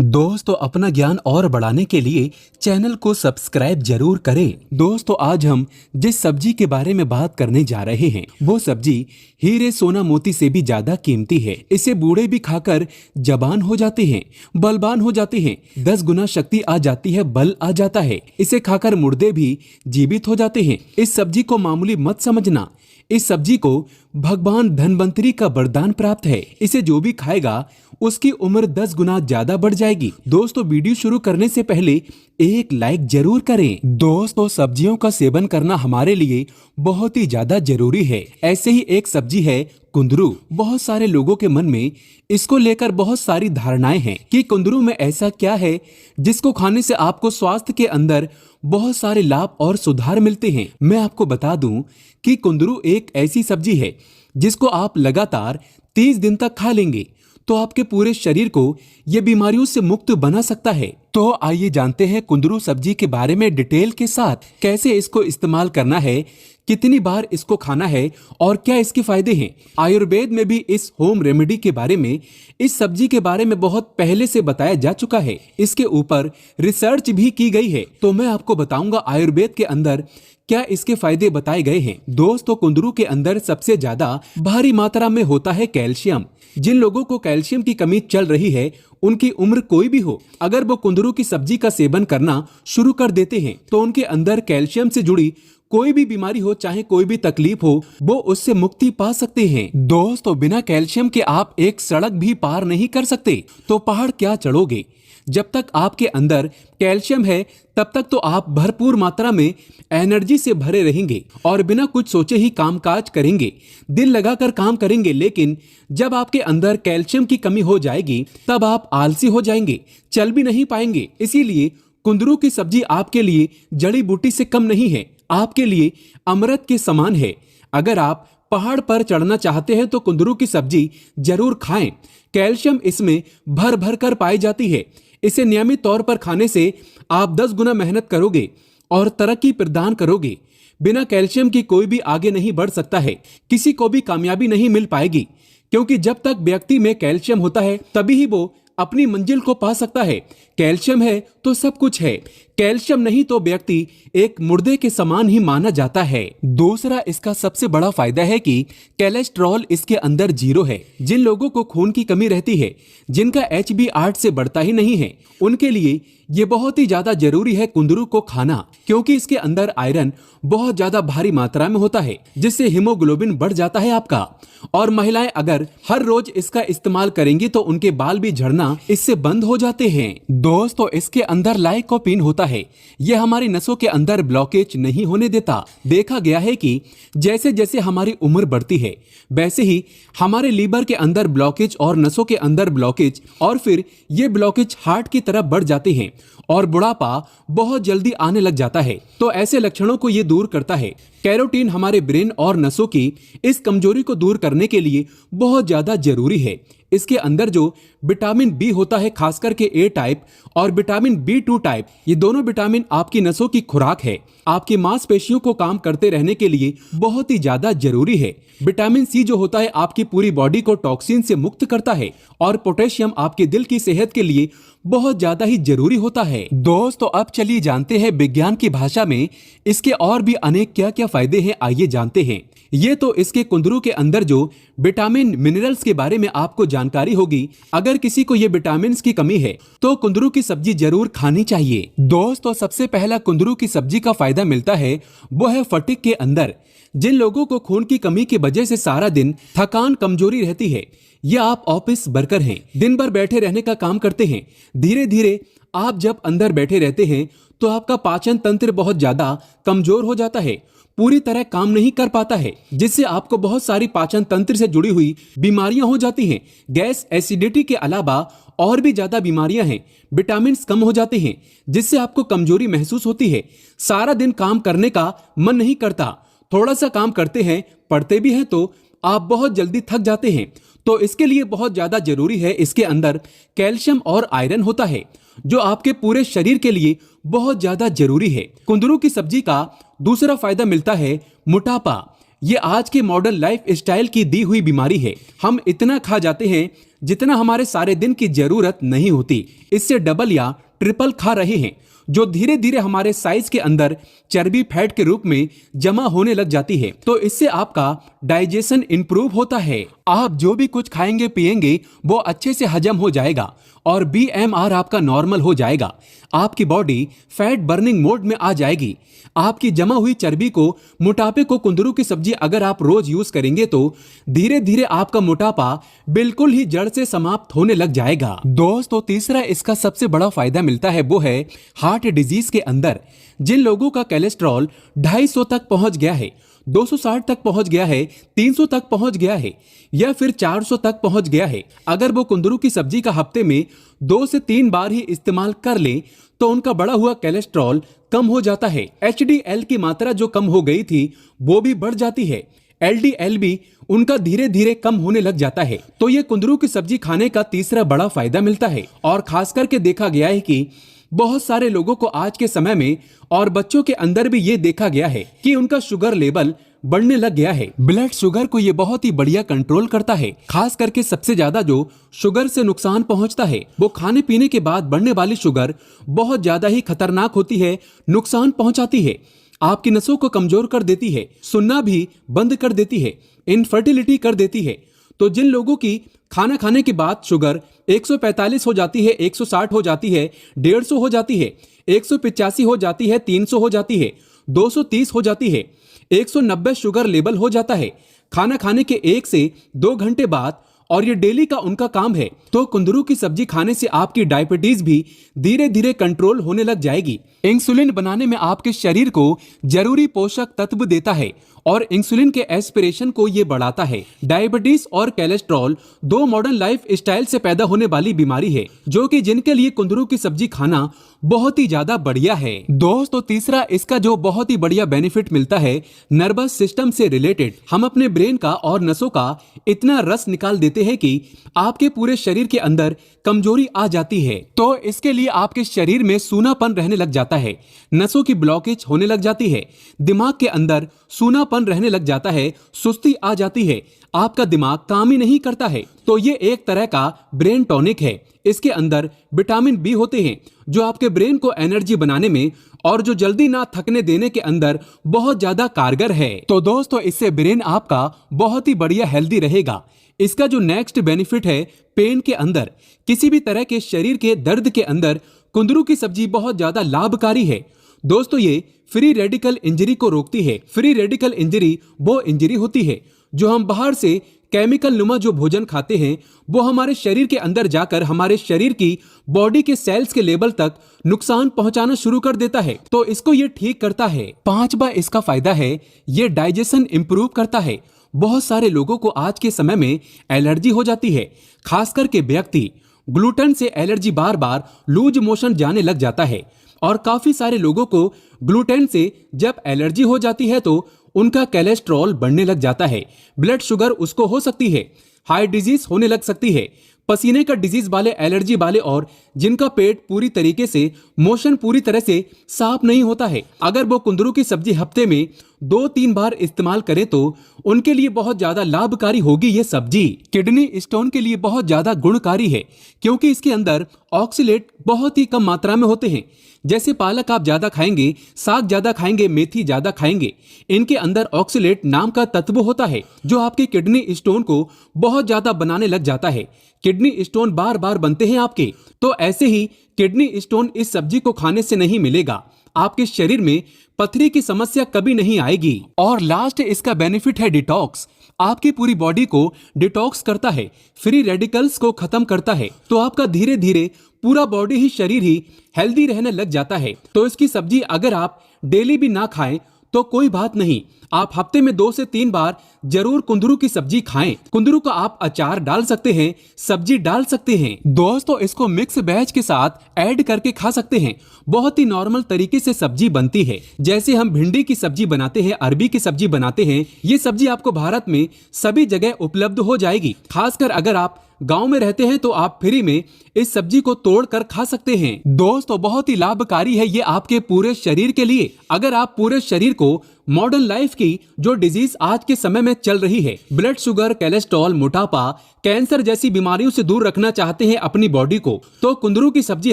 दोस्तों, अपना ज्ञान और बढ़ाने के लिए चैनल को सब्सक्राइब जरूर करें। दोस्तों, आज हम जिस सब्जी के बारे में बात करने जा रहे हैं वो सब्जी हीरे सोना मोती से भी ज्यादा कीमती है। इसे बूढ़े भी खाकर जवान हो जाते हैं, बलवान हो जाते हैं, 10 गुना शक्ति आ जाती है, बल आ जाता है। इसे खाकर मुर्दे भी जीवित हो जाते हैं। इस सब्जी को मामूली मत समझना। इस सब्जी को भगवान धनवंतरी का वरदान प्राप्त है। इसे जो भी खाएगा उसकी उम्र 10 गुना ज्यादा बढ़ जाएगी। दोस्तों, वीडियो शुरू करने से पहले एक लाइक जरूर करें। दोस्तों, सब्जियों का सेवन करना हमारे लिए बहुत ही ज्यादा जरूरी है। ऐसे ही एक सब्जी है कुंदरू। बहुत सारे लोगों के मन में इसको लेकर बहुत सारी धारणाएं हैं कि कुंदरू में ऐसा क्या है जिसको खाने से आपको स्वास्थ्य के अंदर बहुत सारे लाभ और सुधार मिलते हैं। मैं आपको बता दूं कि कुंदरू एक ऐसी सब्जी है जिसको आप लगातार 30 दिन तक खा लेंगे तो आपके पूरे शरीर को ये बीमारियों से मुक्त बना सकता है। तो आइए जानते हैं कुंदरू सब्जी के बारे में डिटेल के साथ। कैसे इसको इस्तेमाल करना है, कितनी बार इसको खाना है और क्या इसके फायदे हैं। आयुर्वेद में भी इस होम रेमेडी के बारे में, इस सब्जी के बारे में बहुत पहले से बताया जा चुका है। इसके ऊपर रिसर्च भी की गई है। तो मैं आपको बताऊंगा आयुर्वेद के अंदर क्या इसके फायदे बताए गए हैं। दोस्तों, कुंदरू के अंदर सबसे ज्यादा भारी मात्रा में होता है कैल्शियम। जिन लोगों को कैल्शियम की कमी चल रही है, उनकी उम्र कोई भी हो, अगर वो कुंदरू की सब्जी का सेवन करना शुरू कर देते हैं तो उनके अंदर कैल्शियम से जुड़ी कोई भी बीमारी हो, चाहे कोई भी तकलीफ हो, वो उससे मुक्ति पा सकते हैं। दोस्तों, बिना कैल्शियम के आप एक सड़क भी पार नहीं कर सकते, तो पहाड़ क्या चढ़ोगे। जब तक आपके अंदर कैल्शियम है तब तक तो आप भरपूर मात्रा में एनर्जी से भरे रहेंगे और बिना कुछ सोचे ही कामकाज करेंगे, दिल लगाकर काम करेंगे। लेकिन जब आपके अंदर कैल्शियम की कमी हो जाएगी तब आप आलसी हो जाएंगे, चल भी नहीं पाएंगे। इसीलिए कुंदरू की सब्जी आपके लिए जड़ी बूटी से कम नहीं है, आपके लिए अमृत के समान है। अगर आप पहाड़ पर चढ़ना चाहते हैं तो कुंदरू की सब्जी जरूर खाएं। कैल्शियम इसमें भर भर कर पाई जाती है। इसे नियमित तौर पर खाने से आप 10 गुना मेहनत करोगे और तरक्की प्रदान करोगे। बिना कैल्शियम की कोई भी आगे नहीं बढ़ सकता है, किसी को भी कामयाबी नहीं मिल पाएगी, क्योंकि जब तक व्यक्ति में कैल्शियम होता है तभी ही वो अपनी मंजिल को पा सकता है। कैल्शियम है तो सब कुछ है, कैल्शियम नहीं तो व्यक्ति एक मुर्दे के समान ही माना जाता है। दूसरा, इसका सबसे बड़ा फायदा है कि कोलेस्ट्रॉल इसके अंदर 0 है। जिन लोगों को खून की कमी रहती है, जिनका HB 8 से बढ़ता ही नहीं है, उनके लिए ये बहुत ही ज्यादा जरूरी है कुंदरू को खाना, क्योंकि इसके अंदर आयरन बहुत ज्यादा भारी मात्रा में होता है, जिससे हीमोग्लोबिन बढ़ जाता है आपका। और महिलाएं अगर हर रोज इसका इस्तेमाल करेंगी तो उनके बाल भी झड़ना इससे बंद हो जाते हैं। दोस्तों, इसके अंदर लाइकोपीन होता है। यह हमारी नसों के अंदर ब्लॉकेज नहीं होने देता। देखा गया है कि जैसे जैसे हमारी उम्र बढ़ती है वैसे ही हमारे लीवर के अंदर ब्लॉकेज और नसों के अंदर ब्लॉकेज, और फिर ये ब्लॉकेज हार्ट की तरफ बढ़ जाते हैं और बुढ़ापा बहुत जल्दी आने लग जाता है। तो ऐसे लक्षणों को ये दूर करता है। कैरोटीन हमारे ब्रेन और नसों की इस कमजोरी को दूर करने के लिए बहुत ज्यादा जरूरी है। इसके अंदर जो विटामिन बी होता है, खास करके A टाइप और विटामिन B2 टाइप, ये दोनों विटामिन आपकी नसों की खुराक है। आपकी मांसपेशियों को काम करते रहने के लिए बहुत ही ज्यादा जरूरी है। विटामिन C जो होता है आपकी पूरी बॉडी को टॉक्सिन से मुक्त करता है, और पोटेशियम आपके दिल की सेहत के लिए बहुत ज्यादा ही जरूरी होता है। दोस्तों, अब चलिए जानते हैं विज्ञान की भाषा में इसके और भी अनेक क्या क्या फायदे हैं। आइए जानते हैं। ये तो इसके कुंदरू के अंदर जो विटामिन मिनरल्स के बारे में आपको जानकारी होगी। अगर किसी को ये विटामिन की कमी है तो कुंदरू की सब्जी जरूर खानी चाहिए। दोस्तों, सबसे पहला कुंदरू की सब्जी का फायदा मिलता है वो है फटीग के अंदर। जिन लोगों को खून की कमी की वजह से सारा दिन थकान कमजोरी रहती है, या आप ऑफिस वर्कर हैं, दिन भर बैठे रहने का काम करते हैं, धीरे धीरे आप जब अंदर बैठे रहते हैं तो आपका पाचन तंत्र बहुत ज्यादा कमजोर हो जाता है, पूरी तरह काम नहीं कर पाता है, जिससे आपको बहुत सारी पाचन तंत्र से जुड़ी हुई बीमारियां हो जाती हैं। गैस, एसिडिटी के अलावा और भी ज्यादा बीमारियां हैं। विटामिन कम हो जाते हैं, जिससे आपको कमजोरी महसूस होती है। सारा दिन काम करने का मन नहीं करता, थोड़ा सा काम करते हैं, पढ़ते भी हैं तो आप बहुत जल्दी थक जाते हैं। तो इसके लिए बहुत ज्यादा जरूरी है, इसके अंदर कैल्शियम और आयरन होता है, जो आपके पूरे शरीर के लिए बहुत ज्यादा जरूरी है। कुंदरू की सब्जी का दूसरा फायदा मिलता है मोटापा। ये आज के मॉडर्न लाइफ स्टाइल की दी हुई बीमारी है। हम इतना खा जाते हैं जितना हमारे सारे दिन की जरूरत नहीं होती, इससे डबल या ट्रिपल खा रहे हैं, जो धीरे धीरे हमारे साइज के अंदर चर्बी फैट के रूप में जमा होने लग जाती है। तो इससे आपका डाइजेशन इंप्रूव होता है। आप जो भी कुछ खाएंगे पिएंगे वो अच्छे से हजम हो जाएगा और BMR आपका नॉर्मल हो जाएगा। आपकी बॉडी फैट बर्निंग मोड में आ जाएगी। आपकी जमा हुई चर्बी को, मोटापे को कुंदरू की सब्जी अगर आप रोज यूज करेंगे तो धीरे धीरे आपका मोटापा बिल्कुल ही जड़ से समाप्त होने लग जाएगा। दोस्तों, तीसरा इसका सबसे बड़ा फायदा मिलता है वो है हार्ट डिजीज के अंदर। जिन लोगों का कोलेस्ट्रॉल 250 तक पहुंच गया है, 260 तक पहुंच गया है, 300 तक पहुंच गया है या फिर 400 तक पहुंच गया है, अगर वो कुंदरू की सब्जी का हफ्ते में 2 से 3 बार ही इस्तेमाल कर ले तो उनका बढ़ा हुआ कोलेस्ट्रॉल कम हो जाता है। HDL की मात्रा जो कम हो गई थी वो भी बढ़ जाती है। LDL भी उनका धीरे धीरे कम होने लग जाता है। तो ये कुंदरू की सब्जी खाने का तीसरा बड़ा फायदा मिलता है। और खास करके देखा गया है कि बहुत सारे लोगों को आज के समय में और बच्चों के अंदर भी ये देखा गया है कि उनका शुगर लेवल बढ़ने लग गया है। ब्लड शुगर को ये बहुत ही बढ़िया कंट्रोल करता है। खास करके सबसे ज्यादा जो शुगर से नुकसान पहुंचता है वो खाने पीने के बाद बढ़ने वाली शुगर बहुत ज्यादा ही खतरनाक होती है, नुकसान पहुंचाती है, आपकी नसों को कमजोर कर देती है, सुनना भी बंद कर देती है, इनफर्टिलिटी कर देती है। तो जिन लोगों की खाना खाने के बाद शुगर 145 हो जाती है, 160 हो जाती है, 150 हो जाती है, 185 हो जाती है, 300 हो जाती है, 230 हो जाती है, 190 शुगर लेवल हो जाता है खाना खाने के 1 से 2 घंटे बाद, और ये डेली का उनका काम है, तो कुंदरू की सब्जी खाने से आपकी डायबिटीज भी धीरे धीरे कंट्रोल होने लग जाएगी। इंसुलिन बनाने में आपके शरीर को जरूरी पोषक तत्व देता है और इंसुलिन के एस्पिरेशन को ये बढ़ाता है। डायबिटीज और कोलेस्ट्रॉल 2 मॉडर्न लाइफ स्टाइल से पैदा होने वाली बीमारी है, जो कि जिनके लिए कुंदरू की सब्जी खाना बहुत ही ज्यादा बढ़िया है। दोस्तों, तीसरा इसका जो बहुत ही बढ़िया बेनिफिट मिलता है नर्वस सिस्टम से रिलेटेड। हम अपने ब्रेन का और नसों का इतना रस निकाल देते हैं कि आपके पूरे शरीर के अंदर कमजोरी आ जाती है। तो इसके लिए आपके शरीर में सूनापन रहने लग जाता है, नसों की ब्लॉकेज होने लग जाती है, दिमाग के अंदर सूनापन रहने लग जाता है, सुस्ती आ जाती है, आपका दिमाग काम ही नहीं करता है। तो ये एक तरह का ब्रेन टॉनिक है। इसके अंदर विटामिन बी होते हैं जो आपके ब्रेन को एनर्जी बनाने में और जो जल्दी ना थकने देने के अंदर बहुत ज्यादा कारगर है। तो दोस्तों, इससे ब्रेन आपका बहुत ही बढ़िया हेल्दी रहेगा। इसका जो नेक्स्ट बेनिफिट है पेन के अंदर, किसी भी तरह के शरीर के दर्द के अंदर कुंदरू की सब्जी बहुत ज्यादा लाभकारी है। दोस्तों, ये फ्री रेडिकल इंजरी को रोकती है। फ्री रेडिकल इंजरी वो इंजरी होती है जो हम बाहर से केमिकल नुमा जो भोजन खाते हैं वो हमारे शरीर के अंदर जाकर हमारे शरीर की बॉडी के सेल्स के लेवल तक नुकसान पहुंचाना शुरू कर देता है। तो इसको ये ठीक करता है। 5वां इसका फायदा है ये डाइजेशन इंप्रूव करता है। बहुत सारे लोगों को आज के समय में एलर्जी हो जाती है, खास करके व्यक्ति ग्लूटेन से एलर्जी, बार बार लूज मोशन जाने लग जाता है। और काफी सारे लोगों को ग्लूटेन से जब एलर्जी हो जाती है तो उनका कोलेस्ट्रॉल बढ़ने लग जाता है, ब्लड शुगर उसको हो सकती है, हार्ट डिजीज होने लग सकती है, पसीने का डिजीज वाले, एलर्जी वाले और जिनका पेट पूरी तरीके से, मोशन पूरी तरह से साफ नहीं होता है, अगर वो कुंदरू की सब्जी हफ्ते में 2-3 बार इस्तेमाल करें तो उनके लिए बहुत ज्यादा लाभकारी होगी ये सब्जी। किडनी स्टोन के लिए बहुत ज्यादा गुणकारी है क्योंकि इसके अंदर ऑक्सीलेट बहुत ही कम मात्रा में होते हैं। जैसे पालक आप ज्यादा खाएंगे, साग ज्यादा खाएंगे, मेथी ज्यादा खाएंगे, इनके अंदर ऑक्सीलेट नाम का तत्व होता है जो आपके किडनी स्टोन को बहुत ज्यादा बनाने लग जाता है। किडनी स्टोन बार बार बनते हैं आपके, तो ऐसे ही किडनी स्टोन इस सब्जी को खाने से नहीं मिलेगा। आपके शरीर में पथरी की समस्या कभी नहीं आएगी। और लास्ट इसका बेनिफिट है डिटॉक्स। आपकी पूरी बॉडी को डिटॉक्स करता है, फ्री रेडिकल्स को खत्म करता है, तो आपका धीरे धीरे पूरा बॉडी ही, शरीर ही हेल्दी रहने लग जाता है। तो इसकी सब्जी अगर आप डेली भी ना खाएं तो कोई बात नहीं, आप हफ्ते में 2 से 3 बार जरूर कुंदरू की सब्जी खाएं। कुंदरू का आप अचार डाल सकते हैं, सब्जी डाल सकते हैं। दोस्तों, इसको मिक्स वेज के साथ ऐड करके खा सकते हैं। बहुत ही नॉर्मल तरीके से सब्जी बनती है, जैसे हम भिंडी की सब्जी बनाते हैं, अरबी की सब्जी बनाते हैं। ये सब्जी आपको भारत में सभी जगह उपलब्ध हो जाएगी। खासकर अगर आप गांव में रहते हैं तो आप फ्री में इस सब्जी को तोड़ कर खा सकते हैं। दोस्तों, बहुत ही लाभकारी है ये आपके पूरे शरीर के लिए। अगर आप पूरे शरीर को मॉडर्न लाइफ की जो डिजीज आज के समय में चल रही है, ब्लड शुगर, कोलेस्ट्रॉल, मोटापा, कैंसर जैसी बीमारियों से दूर रखना चाहते हैं अपनी बॉडी को, तो कुंदरू की सब्जी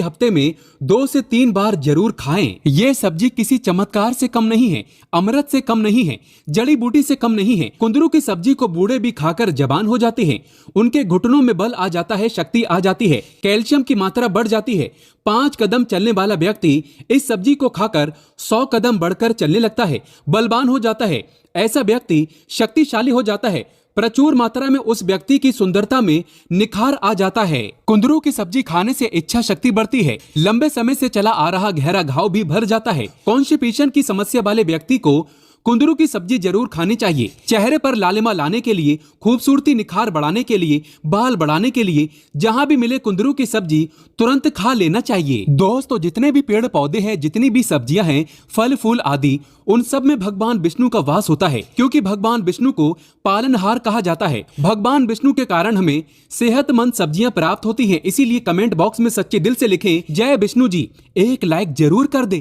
हफ्ते में 2 से 3 बार जरूर खाएं। ये सब्जी किसी चमत्कार से कम नहीं है, अमृत से कम नहीं है, जड़ी बूटी से कम नहीं है। कुंदरू की सब्जी को बूढ़े भी खाकर जवान हो जाते हैं, उनके घुटनों में बल आ जाता है, शक्ति आ जाती है, कैल्शियम की मात्रा बढ़ जाती है। 5 कदम चलने वाला व्यक्ति इस सब्जी को खाकर 100 कदम बढ़कर चलने लगता है, बलवान हो जाता है। ऐसा व्यक्ति शक्तिशाली हो जाता है। प्रचुर मात्रा में उस व्यक्ति की सुंदरता में निखार आ जाता है। कुंदरू की सब्जी खाने से इच्छा शक्ति बढ़ती है, लंबे समय से चला आ रहा गहरा घाव भी भर जाता है। कॉन्स्टिपेशन की समस्या वाले व्यक्ति को कुंदरू की सब्जी जरूर खानी चाहिए। चेहरे पर लालिमा लाने के लिए, खूबसूरती निखार बढ़ाने के लिए, बाल बढ़ाने के लिए जहां भी मिले कुंदरू की सब्जी तुरंत खा लेना चाहिए। दोस्तों, जितने भी पेड़ पौधे हैं, जितनी भी सब्जियां हैं, फल फूल आदि, उन सब में भगवान विष्णु का वास होता है, क्योंकि भगवान विष्णु को पालनहार कहा जाता है। भगवान विष्णु के कारण हमें सेहतमंद सब्जियां प्राप्त होती हैं। इसीलिए कमेंट बॉक्स में सच्चे दिल से लिखें जय विष्णु जी, एक लाइक जरूर कर दें।